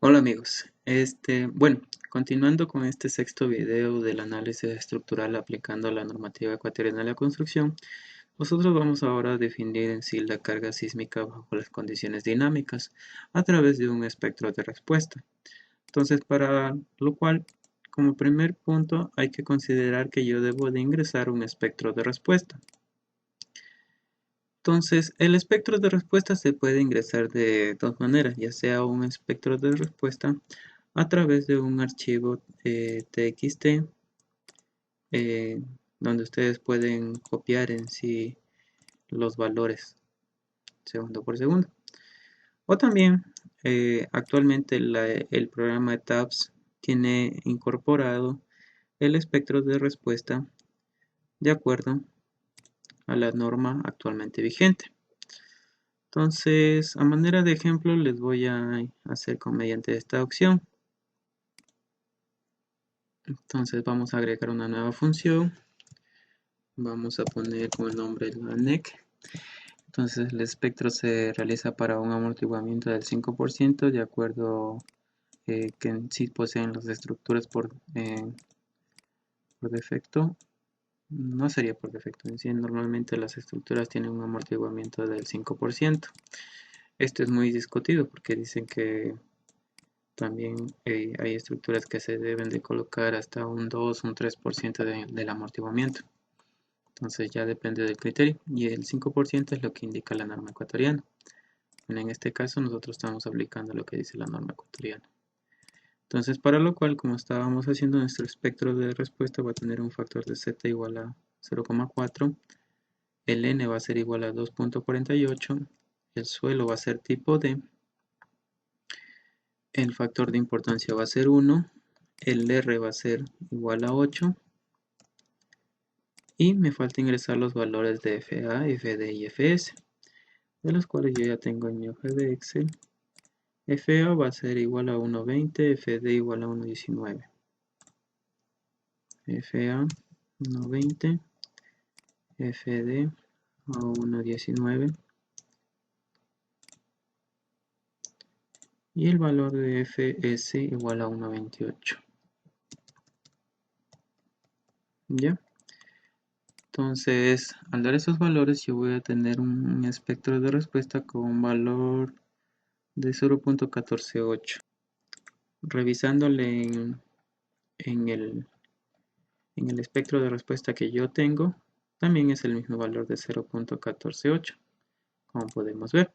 Hola amigos, bueno, continuando con este sexto video del análisis estructural aplicando la normativa ecuatoriana de la construcción, nosotros vamos ahora a definir en sí la carga sísmica bajo las condiciones dinámicas a través de un espectro de respuesta. Entonces, para lo cual, como primer punto, hay que considerar que yo debo de ingresar un espectro de respuesta. Entonces, el espectro de respuesta se puede ingresar de dos maneras, ya sea un espectro de respuesta a través de un archivo TXT eh, donde ustedes pueden copiar en sí los valores segundo por segundo. O también, actualmente el programa TABS tiene incorporado el espectro de respuesta de acuerdo a la norma actualmente vigente. Entonces, a manera de ejemplo, les voy a hacer mediante esta opción. Entonces vamos a agregar una nueva función. Vamos a poner como el nombre la NEC. Entonces el espectro se realiza para un amortiguamiento del 5% de acuerdo que en sí poseen las estructuras por defecto. No sería por defecto, en sí normalmente las estructuras tienen un amortiguamiento del 5%. Esto es muy discutido porque dicen que también hay estructuras que se deben de colocar hasta un 2, un 3% del amortiguamiento. Entonces ya depende del criterio y el 5% es lo que indica la norma ecuatoriana. En este caso nosotros estamos aplicando lo que dice la norma ecuatoriana. Entonces para lo cual, como estábamos haciendo, nuestro espectro de respuesta va a tener un factor de z igual a 0,4, el n va a ser igual a 2.48, el suelo va a ser tipo D, el factor de importancia va a ser 1, el R va a ser igual a 8 y me falta ingresar los valores de FA, FD y FS, de los cuales yo ya tengo en mi hoja de Excel. FA va a ser igual a 1.20, FD igual a 1.19. FA 1.20, FD a 1.19 y el valor de FS igual a 1.28. ¿Ya? Entonces, al dar esos valores, yo voy a tener un espectro de respuesta con un valor de 0.148. Revisándole en el espectro de respuesta que yo tengo, también es el mismo valor de 0.148, como podemos ver.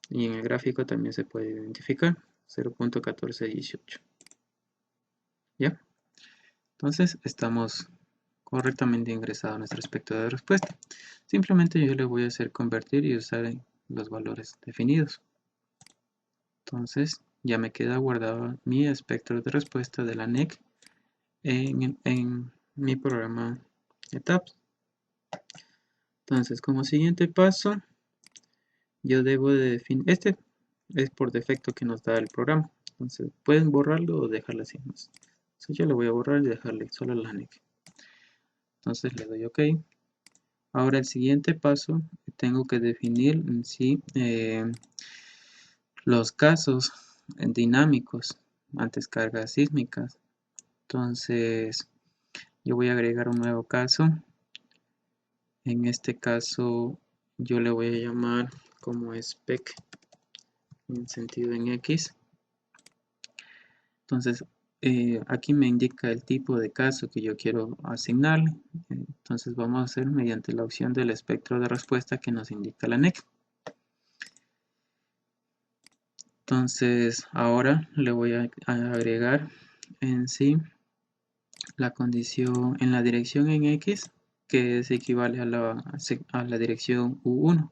Y en el gráfico también se puede identificar 0.1418. ¿Ya? Entonces estamos correctamente ingresado a nuestro espectro de respuesta. Simplemente yo le voy a hacer convertir y usar los valores definidos. Entonces ya me queda guardado mi espectro de respuesta de la NEC en mi programa ETAPS. Entonces como siguiente paso yo debo de definir, este es por defecto que nos da el programa. Entonces pueden borrarlo o dejarlo así. Entonces yo le voy a borrar y dejarle solo la NEC. Entonces le doy OK. Ahora el siguiente paso, tengo que definir en sí los casos dinámicos ante cargas sísmicas. Entonces yo voy a agregar un nuevo caso. En este caso yo le voy a llamar como spec en sentido en X. Entonces aquí me indica el tipo de caso que yo quiero asignarle. Entonces vamos a hacer mediante la opción del espectro de respuesta que nos indica la NEC. Entonces ahora le voy a agregar en sí la condición en la dirección en X que se equivale a la dirección U1.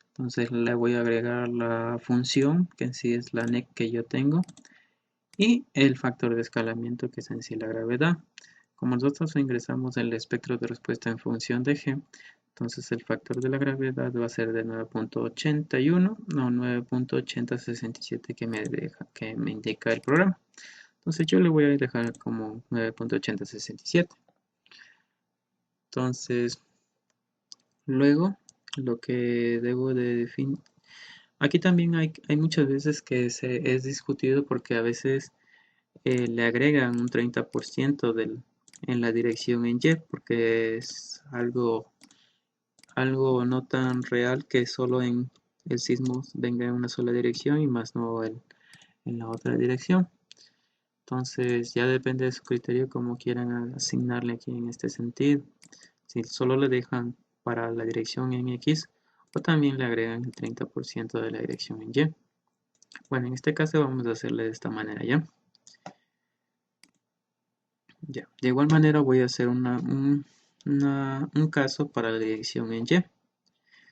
Entonces le voy a agregar la función que en sí es la NEC que yo tengo y el factor de escalamiento que es en sí la gravedad. Como nosotros ingresamos el espectro de respuesta en función de G, entonces el factor de la gravedad va a ser de 9.81, no 9.8067 que me indica el programa. Entonces yo le voy a dejar como 9.8067. Entonces luego lo que debo de definir, Aquí también hay muchas veces que es discutido porque a veces le agregan un 30% en la dirección en Y, porque es algo no tan real que solo en el sismo venga en una sola dirección y más no en la otra dirección. Entonces ya depende de su criterio cómo quieran asignarle aquí en este sentido. Si solo le dejan para la dirección en X o también le agregan el 30% de la dirección en Y. Bueno, en este caso vamos a hacerle de esta manera ya. Ya. De igual manera voy a hacer un caso para la dirección en Y.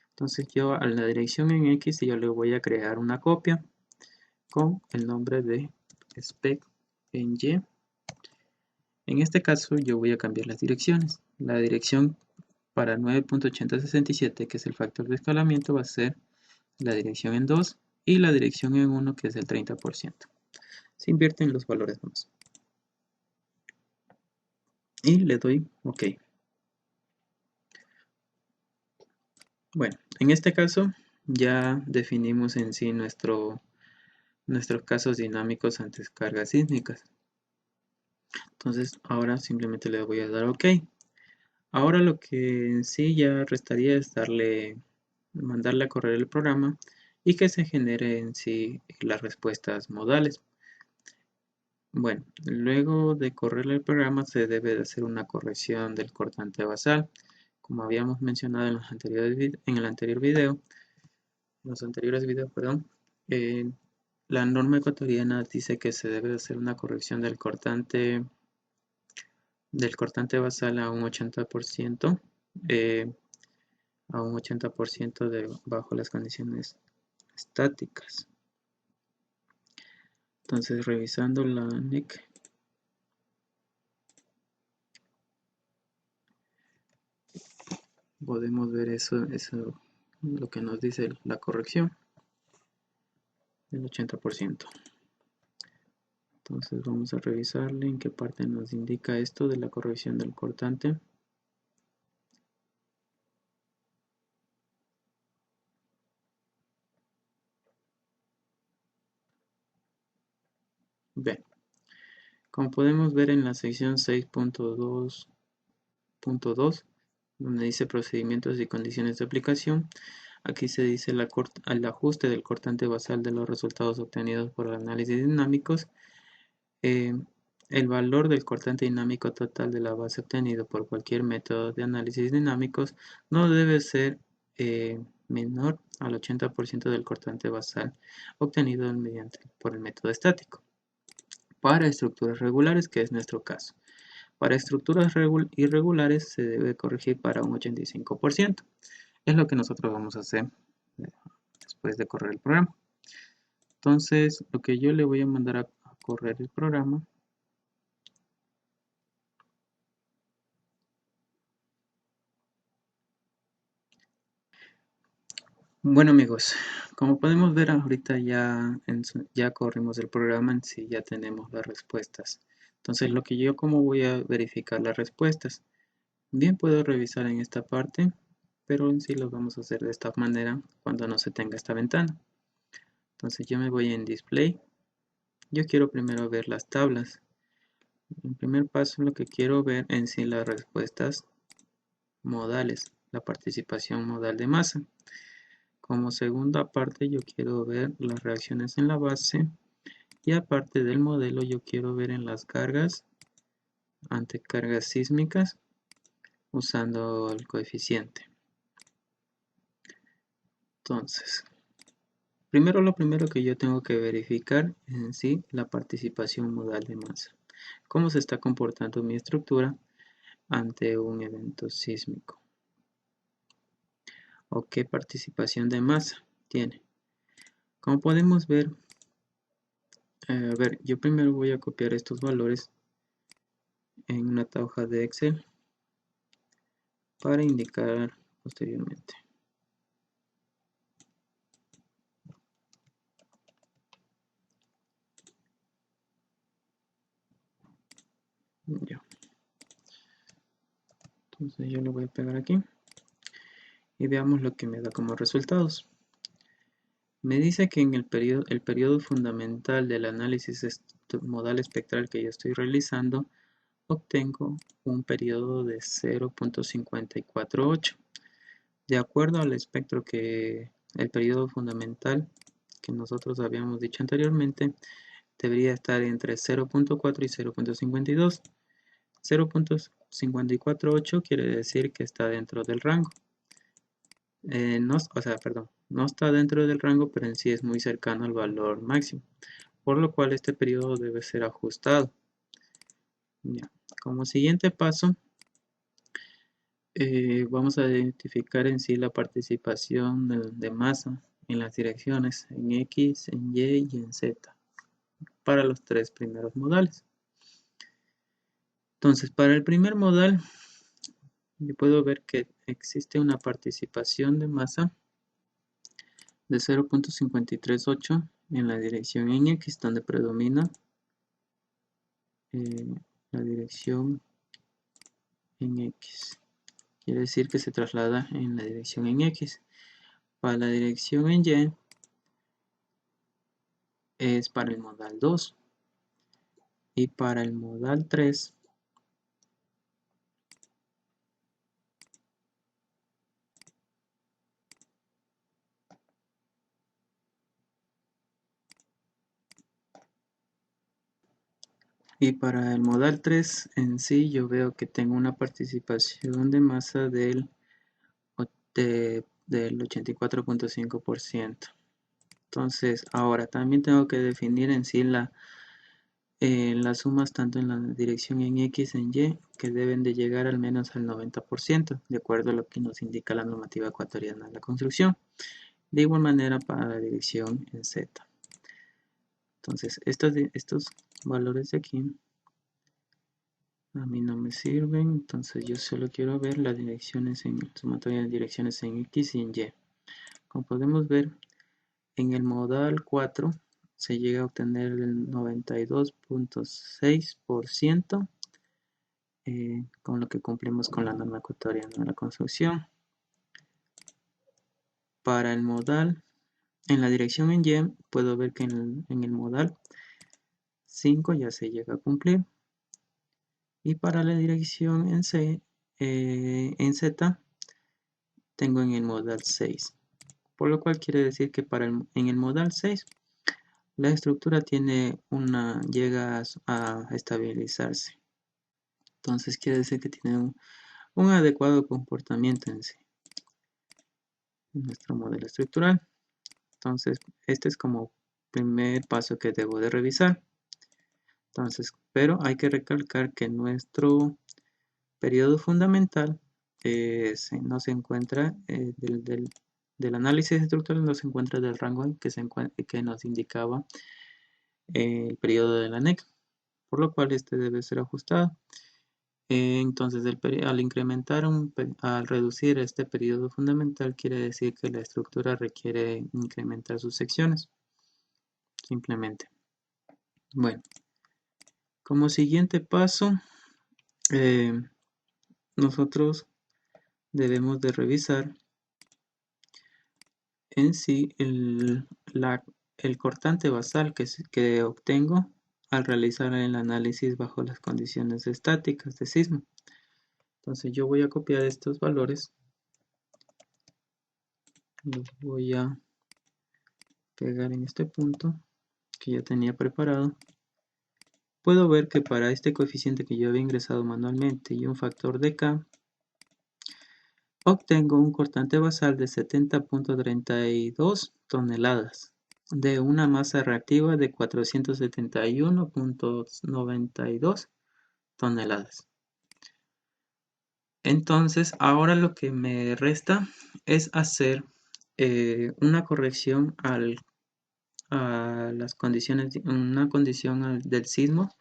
Entonces yo a la dirección en X yo le voy a crear una copia con el nombre de spec en Y. En este caso yo voy a cambiar las direcciones. La dirección para 9.8067, que es el factor de escalamiento, va a ser la dirección en 2 y la dirección en 1, que es el 30%. Se invierten los valores más. Y le doy OK. Bueno, en este caso ya definimos en sí nuestros casos dinámicos ante cargas sísmicas. Entonces ahora simplemente le voy a dar OK. Ahora lo que en sí ya restaría es mandarle a correr el programa y que se genere en sí las respuestas modales. Bueno, luego de correr el programa se debe de hacer una corrección del cortante basal. Como habíamos mencionado en el anterior video, en los anteriores videos, perdón, eh, la norma ecuatoriana dice que se debe de hacer una corrección del cortante basal a un 80%, bajo las condiciones estáticas. Entonces, revisando la NEC, podemos ver eso lo que nos dice la corrección del 80%. Entonces vamos a revisarle en qué parte nos indica esto de la corrección del cortante. Bien, como podemos ver en la sección 6.2.2, donde dice procedimientos y condiciones de aplicación, aquí se dice el ajuste del cortante basal de los resultados obtenidos por análisis dinámicos. El valor del cortante dinámico total de la base obtenido por cualquier método de análisis dinámicos no debe ser menor al 80% del cortante basal obtenido por el método estático. Para estructuras regulares, que es nuestro caso. Para estructuras irregulares se debe corregir para un 85%. Es lo que nosotros vamos a hacer después de correr el programa. Entonces, lo que yo le voy a mandar a correr el programa. Bueno amigos, como podemos ver ahorita ya corrimos el programa en sí, ya tenemos las respuestas. Entonces ¿cómo voy a verificar las respuestas? Bien, puedo revisar en esta parte, pero en sí lo vamos a hacer de esta manera cuando no se tenga esta ventana. Entonces yo me voy en Display. Yo quiero primero ver las tablas. En primer paso lo que quiero ver en sí las respuestas modales, la participación modal de masa. Como segunda parte yo quiero ver las reacciones en la base y aparte del modelo yo quiero ver en las cargas ante cargas sísmicas usando el coeficiente. Entonces, lo primero que yo tengo que verificar en sí la participación modal de masa. Cómo se está comportando mi estructura ante un evento sísmico. O qué participación de masa tiene. Como podemos ver, yo primero voy a copiar estos valores en una hoja de Excel para indicar posteriormente. Ya. Entonces yo lo voy a pegar aquí y veamos lo que me da como resultados. Me dice que en el periodo fundamental del análisis modal espectral que yo estoy realizando, obtengo un periodo de 0.548. De acuerdo al espectro el periodo fundamental que nosotros habíamos dicho anteriormente, debería estar entre 0.4 y 0.52. 0.548 quiere decir que está dentro del rango. No está dentro del rango, pero en sí es muy cercano al valor máximo, por lo cual este periodo debe ser ajustado. Ya. Como siguiente paso, vamos a identificar en sí la participación de masa en las direcciones en X, en Y y en Z para los tres primeros modales. Entonces, para el primer modal, yo puedo ver que existe una participación de masa de 0.538 en la dirección en X, donde predomina la dirección en X. Quiere decir que se traslada en la dirección en X. Para la dirección en Y es para el modal 2. Y para el modal 3 y para el modal 3 en sí yo veo que tengo una participación de masa del 84.5%. Entonces ahora también tengo que definir en sí las sumas tanto en la dirección en X y en Y que deben de llegar al menos al 90%, de acuerdo a lo que nos indica la normativa ecuatoriana de la construcción. De igual manera para la dirección en Z. Entonces estos valores de aquí a mí no me sirven, entonces yo solo quiero ver las direcciones en sumatoria de direcciones en X y en Y. Como podemos ver, en el modal 4 se llega a obtener el 92.6%, con lo que cumplimos con la norma ecuatoriana de la construcción. Para el modal, en la dirección en Y, puedo ver que en el modal 5 ya se llega a cumplir. Y para la dirección en en Z, tengo en el modal 6. Por lo cual quiere decir que en el modal 6, la estructura llega a estabilizarse. Entonces quiere decir que tiene un adecuado comportamiento en sí, en nuestro modelo estructural. Entonces, este es como primer paso que debo de revisar. Entonces, pero hay que recalcar que nuestro periodo fundamental no se encuentra del análisis estructural, no se encuentra del rango que nos indicaba el periodo de la NEC, por lo cual este debe ser ajustado. Entonces, al reducir este periodo fundamental, quiere decir que la estructura requiere incrementar sus secciones, simplemente. Bueno, como siguiente paso, nosotros debemos de revisar en sí el cortante basal que obtengo al realizar el análisis bajo las condiciones estáticas de sismo. Entonces yo voy a copiar estos valores, los voy a pegar en este punto que ya tenía preparado. Puedo ver que para este coeficiente que yo había ingresado manualmente y un factor de K, obtengo un cortante basal de 70.32 toneladas de una masa reactiva de 471.92 toneladas. Entonces, ahora lo que me resta es hacer una corrección a las condiciones, una condición del sismo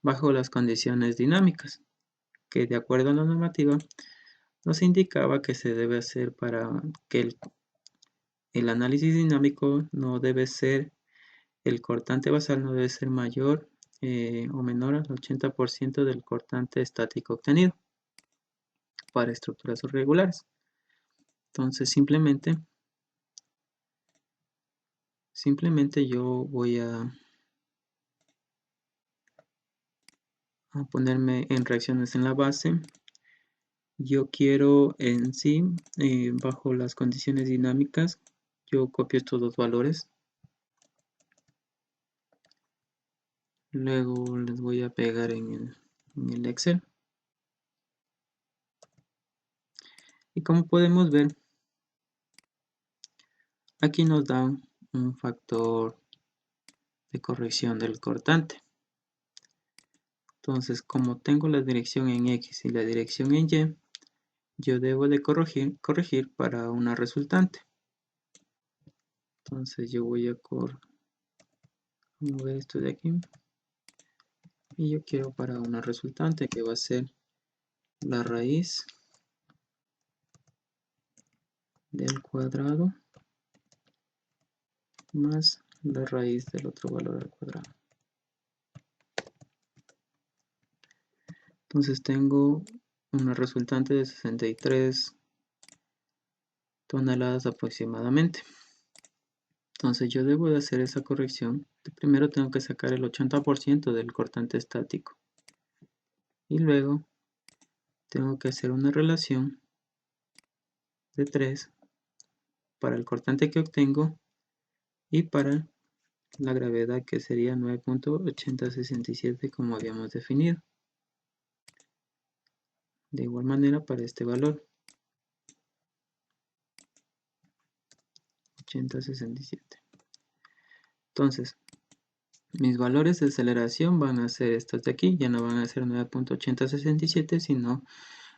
bajo las condiciones dinámicas, que de acuerdo a la normativa nos indicaba que se debe hacer para que el análisis dinámico no debe ser, el cortante basal no debe ser mayor o menor al 80% del cortante estático obtenido para estructuras irregulares. Entonces simplemente simplemente yo voy a ponerme en reacciones en la base. Yo quiero en sí, bajo las condiciones dinámicas, yo copio estos dos valores. Luego les voy a pegar en el Excel. Y como podemos ver, aquí nos dan un factor de corrección del cortante. Entonces, como tengo la dirección en X y la dirección en Y, yo debo de corregir para una resultante. Entonces yo voy a mover esto de aquí. Y yo quiero para una resultante que va a ser la raíz del cuadrado más la raíz del otro valor al cuadrado. Entonces tengo una resultante de 63 toneladas aproximadamente. Entonces yo debo de hacer esa corrección. Primero tengo que sacar el 80% del cortante estático. Y luego tengo que hacer una relación de 3 para el cortante que obtengo y para la gravedad, que sería 9.8067 como habíamos definido. De igual manera para este valor, 8067. Entonces, mis valores de aceleración van a ser estos de aquí, ya no van a ser 9.8067, sino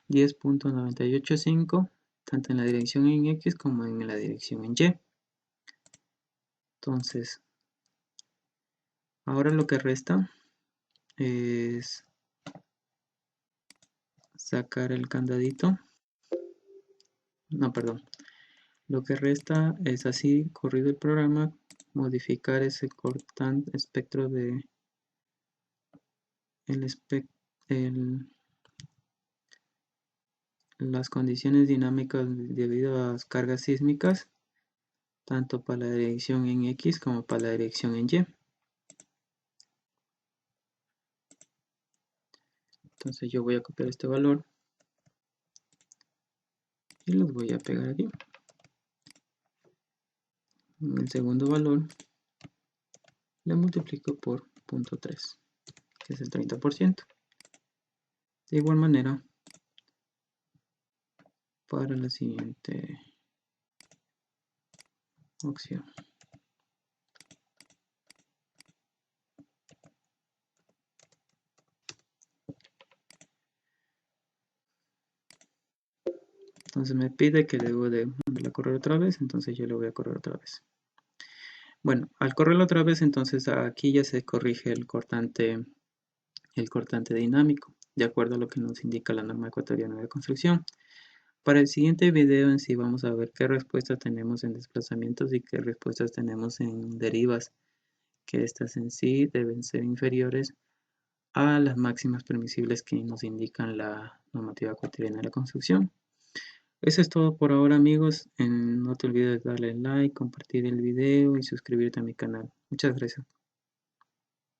10.985, tanto en la dirección en X como en la dirección en Y. Entonces, ahora lo que resta es sacar el candadito. No, perdón. Lo que resta es, así corrido el programa, modificar ese cortante espectro de las condiciones dinámicas debido a las cargas sísmicas, tanto para la dirección en X como para la dirección en Y. Entonces yo voy a copiar este valor y los voy a pegar aquí. En el segundo valor le multiplico por 0.3, que es el 30%. De igual manera, para la siguiente opción. Entonces me pide que debo de mandarla a correr otra vez, entonces yo le voy a correr otra vez. Bueno, al correrlo otra vez, entonces aquí ya se corrige el cortante dinámico, de acuerdo a lo que nos indica la norma ecuatoriana de construcción. Para el siguiente video en sí vamos a ver qué respuestas tenemos en desplazamientos y qué respuestas tenemos en derivas, que estas en sí deben ser inferiores a las máximas permisibles que nos indican la normativa ecuatoriana de la construcción. Eso es todo por ahora, amigos. No te olvides de darle like, compartir el video y suscribirte a mi canal. Muchas gracias.